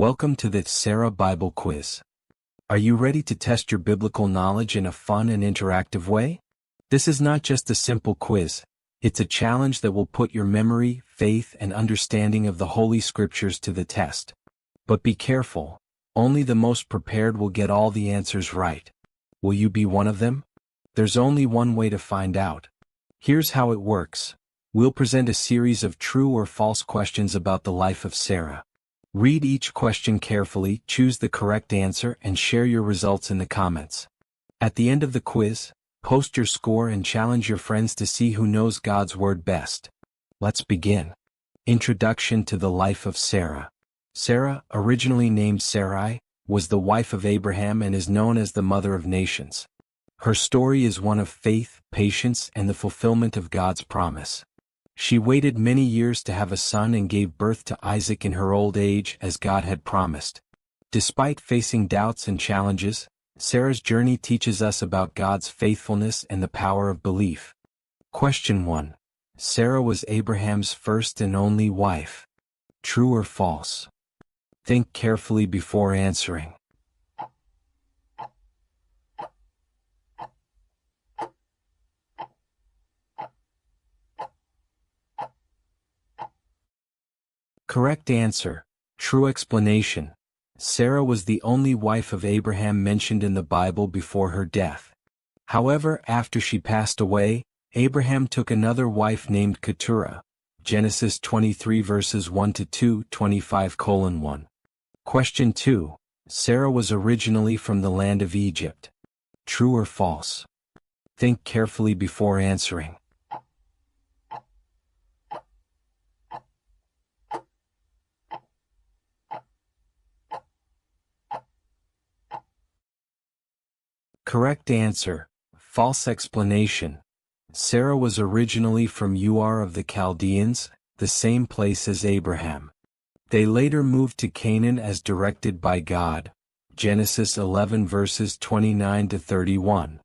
Welcome to the Sarai Bible Quiz. Are you ready to test your biblical knowledge in a fun and interactive way? This is not just a simple quiz, it's a challenge that will put your memory, faith, and understanding of the Holy Scriptures to the test. But be careful, only the most prepared will get all the answers right. Will you be one of them? There's only one way to find out. Here's how it works. We'll present a series of true or false questions about the life of Sarai. Read each question carefully, choose the correct answer, and share your results in the comments. At the end of the quiz, post your score and challenge your friends to see who knows God's Word best. Let's begin. Introduction to the life of Sarai. Sarai, originally named Sarai, was the wife of Abraham and is known as the mother of nations. Her story is one of faith, patience, and the fulfillment of God's promise. She waited many years to have a son and gave birth to Isaac in her old age as God had promised. Despite facing doubts and challenges, Sarah's journey teaches us about God's faithfulness and the power of belief. Question 1. Sarai was Abraham's first and only wife. True or false? Think carefully before answering. Correct answer. True explanation. Sarai was the only wife of Abraham mentioned in the Bible before her death. However, after she passed away, Abraham took another wife named Keturah. Genesis 23 verses 1-2, 25:1. Question 2. Sarai was originally from the land of Egypt. True or false? Think carefully before answering. Correct answer. False explanation. Sarai was originally from Ur of the Chaldeans, the same place as Abraham. They later moved to Canaan as directed by God. Genesis 11 verses 29-31.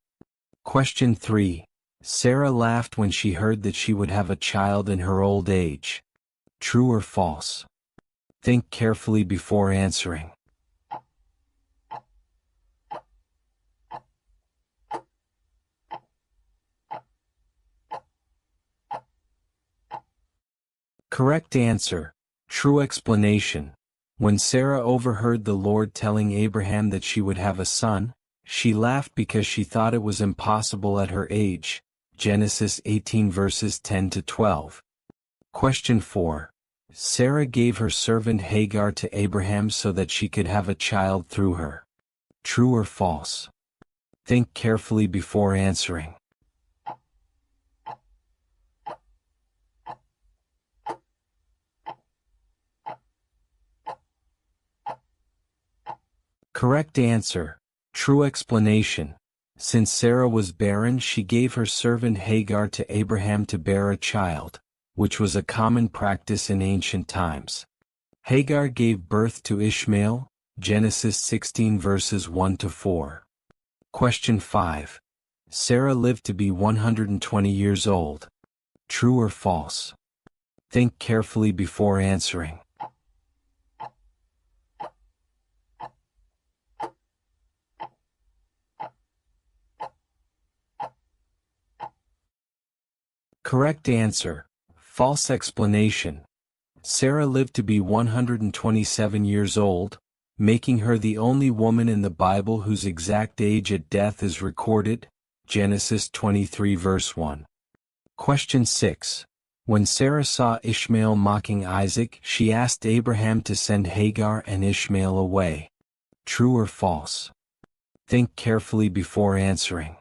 Question 3. Sarai laughed when she heard that she would have a child in her old age. True or false? Think carefully before answering. Correct answer. True explanation. When Sarai overheard the Lord telling Abraham that she would have a son, she laughed because she thought it was impossible at her age. Genesis 18 verses 10-12. Question 4. Sarai gave her servant Hagar to Abraham so that she could have a child through her. True or false? Think carefully before answering. Correct answer. True explanation. Since Sarai was barren, she gave her servant Hagar to Abraham to bear a child, which was a common practice in ancient times. Hagar gave birth to Ishmael, Genesis 16 verses 1-4. Question 5. Sarai lived to be 120 years old. True or false? Think carefully before answering. Correct answer. False explanation. Sarai lived to be 127 years old, making her the only woman in the Bible whose exact age at death is recorded. Genesis 23 verse 1. Question 6. When Sarai saw Ishmael mocking Isaac, she asked Abraham to send Hagar and Ishmael away. True or false? Think carefully before answering.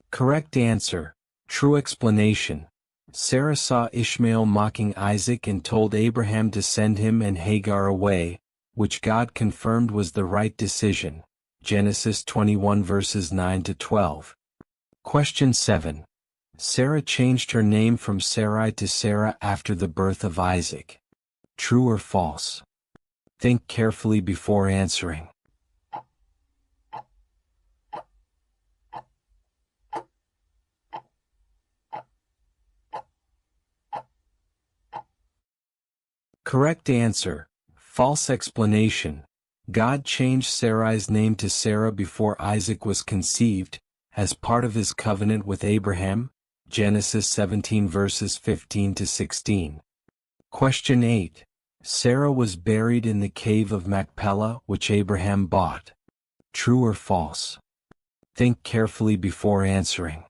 Correct answer. True explanation. Sarai saw Ishmael mocking Isaac and told Abraham to send him and Hagar away, which God confirmed was the right decision. Genesis 21 verses 9-12. Question 7. Sarai changed her name from Sarai to Sarah after the birth of Isaac. True or false? Think carefully before answering. Correct answer. False explanation. God changed Sarai's name to Sarah before Isaac was conceived, as part of his covenant with Abraham. Genesis 17 verses 15 to 16. Question 8. Sarah was buried in the cave of Machpelah which Abraham bought. True or false? Think carefully before answering.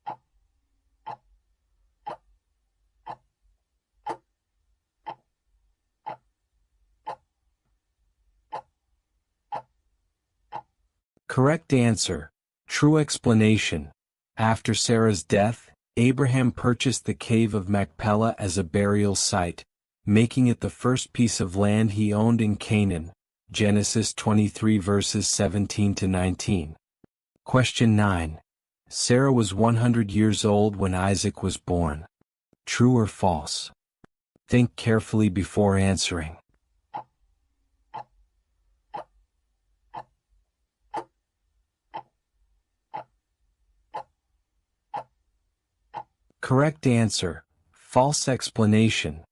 Correct answer. True explanation. After Sarah's death, Abraham purchased the cave of Machpelah as a burial site, making it the first piece of land he owned in Canaan. Genesis 23 verses 17 to 19. Question 9. Sarah was 100 years old when Isaac was born. True or false? Think carefully before answering. Correct answer. False explanation.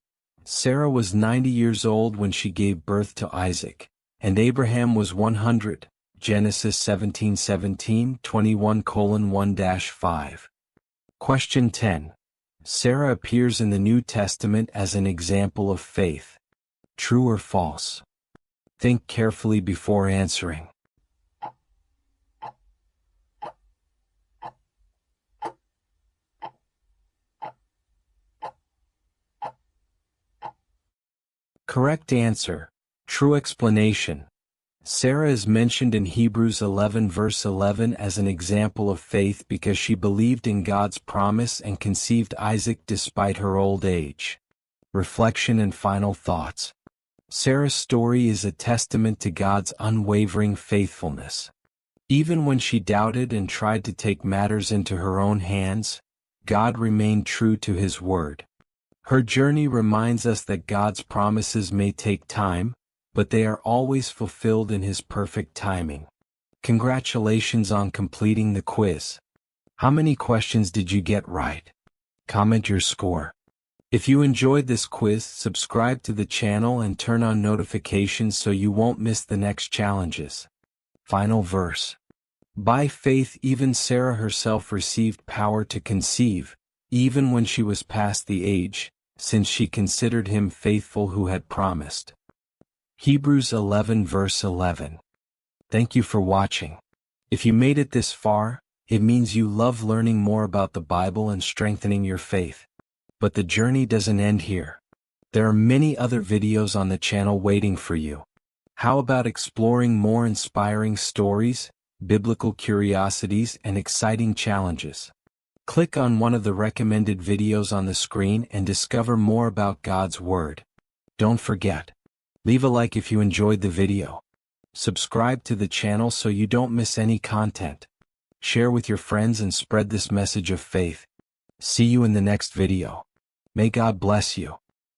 Sarah was 90 years old when she gave birth to Isaac, and Abraham was 100. Genesis 17:17, 21:1-5. Question 10. Sarah appears in the New Testament as an example of faith. True or false? Think carefully before answering. Correct answer. True explanation. Sarah is mentioned in Hebrews 11 verse 11 as an example of faith because she believed in God's promise and conceived Isaac despite her old age. Reflection and final thoughts. Sarah's story is a testament to God's unwavering faithfulness. Even when she doubted and tried to take matters into her own hands, God remained true to His word. Her journey reminds us that God's promises may take time, but they are always fulfilled in His perfect timing. Congratulations on completing the quiz. How many questions did you get right? Comment your score. If you enjoyed this quiz, subscribe to the channel and turn on notifications so you won't miss the next challenges. Final verse. By faith even Sarah herself received power to conceive, even when she was past the age, since she considered him faithful who had promised. Hebrews 11 verse 11. Thank you for watching. If you made it this far, it means you love learning more about the Bible and strengthening your faith. But the journey doesn't end here. There are many other videos on the channel waiting for you. How about exploring more inspiring stories, biblical curiosities, and exciting challenges? Click on one of the recommended videos on the screen and discover more about God's Word. Don't forget, leave a like if you enjoyed the video. Subscribe to the channel so you don't miss any content. Share with your friends and spread this message of faith. See you in the next video. May God bless you.